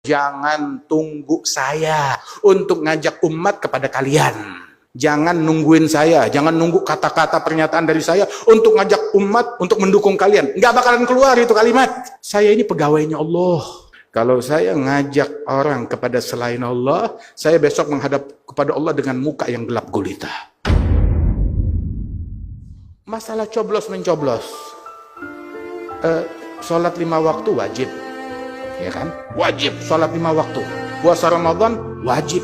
Jangan tunggu saya untuk ngajak umat kepada kalian. Jangan nungguin saya, jangan nunggu kata-kata pernyataan dari saya untuk ngajak umat untuk mendukung kalian. Nggak bakalan keluar itu kalimat. Saya ini pegawainya Allah. Kalau saya ngajak orang kepada selain Allah, saya besok menghadap kepada Allah dengan muka yang gelap gulita. Masalah coblos-mencoblos. Sholat 5 waktu wajib. Ya kan? Wajib sholat 5 waktu. Puasa Ramadan wajib.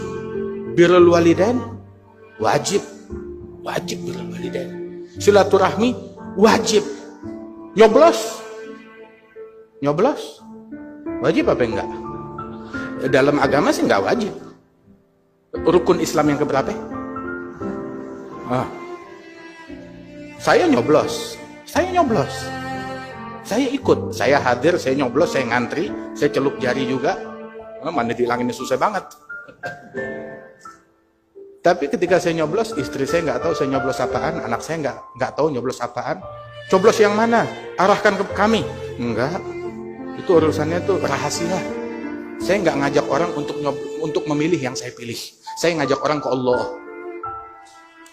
Birrul walidain wajib. Wajib birrul walidain. Silaturahmi wajib. Nyoblos? Nyoblos? Wajib apa enggak? Dalam agama sih enggak wajib. Rukun Islam yang keberapa? Saya nyoblos. Saya nyoblos. Saya ikut, saya hadir, saya nyoblos, saya ngantri, saya celup jari juga. Mana dihilanginnya susah banget. Tapi ketika saya nyoblos, istri saya nggak tahu saya nyoblos apaan, anak saya nggak tahu nyoblos apaan. Coblos yang mana? Arahkan ke kami. Enggak, itu urusannya tuh rahasia. Saya nggak ngajak orang untuk memilih yang saya pilih. Saya ngajak orang ke Allah.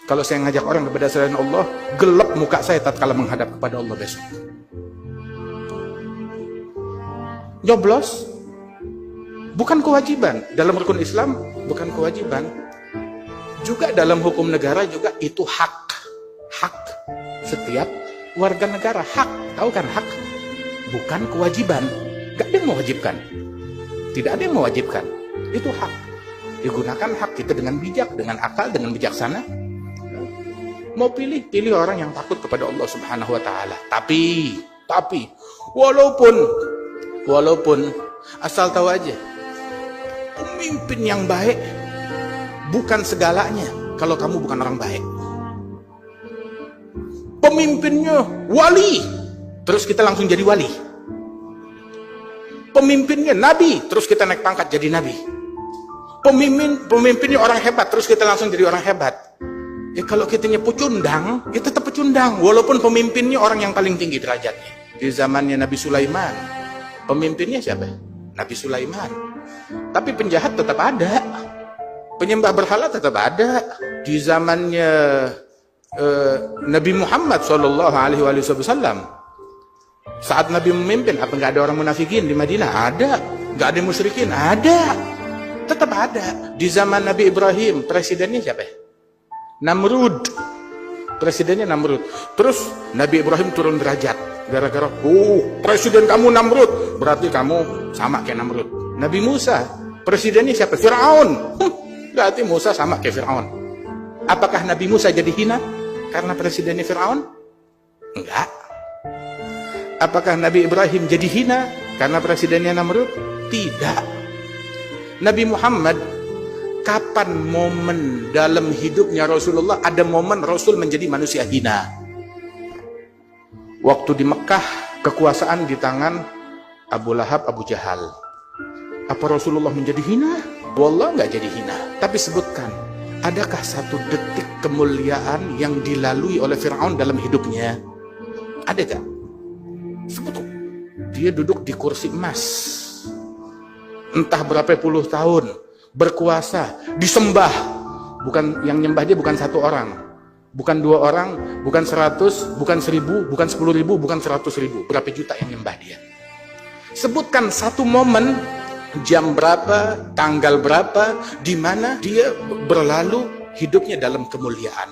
Kalau saya ngajak orang kepada selain Allah, gelap muka saya tatkala menghadap kepada Allah besok. Nyoblos bukan kewajiban dalam rukun Islam, bukan kewajiban. Juga dalam hukum negara juga itu hak setiap warga negara, hak. Tahu kan hak? Bukan kewajiban. Gak ada yang mewajibkan. Tidak ada yang mewajibkan. Itu hak. Digunakan hak kita dengan bijak, dengan akal, dengan bijaksana. Mau pilih orang yang takut kepada Allah Subhanahu wa taala. Tapi walaupun asal tahu aja, pemimpin yang baik bukan segalanya kalau kamu bukan orang baik. Pemimpinnya wali, terus kita langsung jadi wali. Pemimpinnya nabi, terus kita naik pangkat jadi nabi. Pemimpinnya orang hebat, terus kita langsung jadi orang hebat. Ya kalau kitanya pecundang, ya tetap pecundang walaupun pemimpinnya orang yang paling tinggi derajatnya. Di zamannya Nabi Sulaiman, pemimpinnya siapa? Nabi Sulaiman. Tapi penjahat tetap ada. Penyembah berhala tetap ada. Di zamannya Nabi Muhammad SAW, saat Nabi memimpin, apa nggak ada orang munafikin di Madinah? Ada. Nggak ada musyrikin? Ada. Tetap ada. Di zaman Nabi Ibrahim, presidennya siapa? Namrud. Presidennya Namrud. Terus Nabi Ibrahim turun derajat. Gara-gara, presiden kamu Namrud, berarti kamu sama kayak Namrud. Nabi Musa, presidennya siapa? Fir'aun. Berarti Musa sama kayak Fir'aun. Apakah Nabi Musa jadi hina karena presidennya Fir'aun? Enggak. Apakah Nabi Ibrahim jadi hina karena presidennya Namrud? Tidak. Nabi Muhammad, kapan momen dalam hidupnya Rasulullah ada momen Rasul menjadi manusia hina? Waktu di Mekah, kekuasaan di tangan Abu Lahab, Abu Jahal. Apa Rasulullah menjadi hina? Wallah nggak jadi hina. Tapi sebutkan, adakah satu detik kemuliaan yang dilalui oleh Fir'aun dalam hidupnya? Ada gak? Sebut. Dia duduk di kursi emas. Entah berapa puluh tahun. Berkuasa, disembah. Bukan yang nyembah dia bukan satu orang. Bukan 2 orang, bukan 100, bukan 1000, bukan 10.000, bukan 100.000. Berapa juta yang nyembah dia? Sebutkan satu momen, jam berapa, tanggal berapa, di mana dia berlalu hidupnya dalam kemuliaan.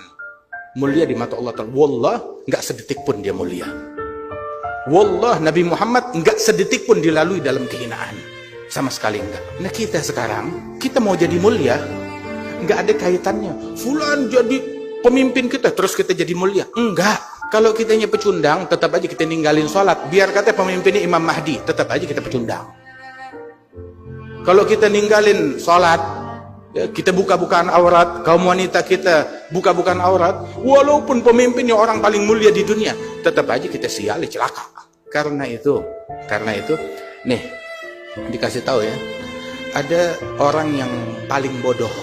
Mulia di mata Allah Ta'ala. Wallah, nggak sedetik pun dia mulia. Wallah, Nabi Muhammad nggak sedetik pun dilalui dalam kehinaan. Sama sekali enggak. Nah kita sekarang, kita mau jadi mulia, nggak ada kaitannya. Fulan jadi pemimpin kita, terus kita jadi mulia. Enggak. Kalau kitanya pecundang, tetap aja kita ninggalin sholat. Biar kata pemimpinnya Imam Mahdi, tetap aja kita pecundang. Kalau kita ninggalin sholat, ya, kita buka-bukaan aurat, kaum wanita kita buka-bukaan aurat, walaupun pemimpinnya orang paling mulia di dunia, tetap aja kita siali, celaka. Karena itu, nih, dikasih tahu ya, ada orang yang paling bodoh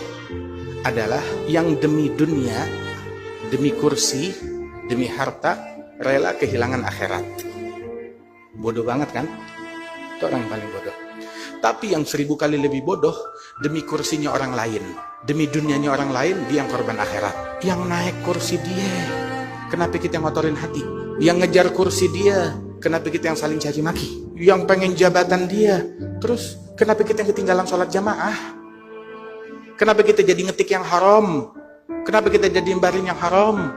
adalah yang demi dunia, demi kursi, demi harta, rela kehilangan akhirat. Bodoh banget kan? Itu orang yang paling bodoh. Tapi yang 1000 kali lebih bodoh, demi kursinya orang lain, demi dunianya orang lain, dia yang korban akhirat. Yang naik kursi dia, kenapa kita ngotorin hati? Yang ngejar kursi dia, kenapa kita yang saling caci maki? Yang pengen jabatan dia, terus kenapa kita yang ketinggalan sholat jamaah? Kenapa kita jadi ngetik yang haram? Kenapa kita jadi baring yang haram?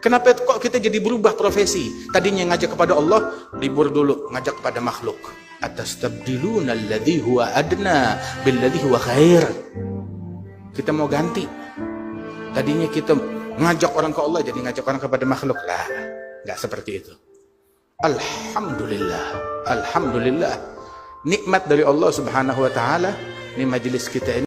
Kenapa kok kita jadi berubah profesi? Tadinya ngajak kepada Allah, libur dulu, ngajak kepada makhluk. Atastabdiluna alladhi huwa adna billadhi huwa khair. Kita mau ganti. Tadinya kita ngajak orang ke Allah, jadi ngajak orang kepada makhluk. Lah, nggak seperti itu. Alhamdulillah, alhamdulillah. Nikmat dari Allah Subhanahu wa taala, ini majelis kita ini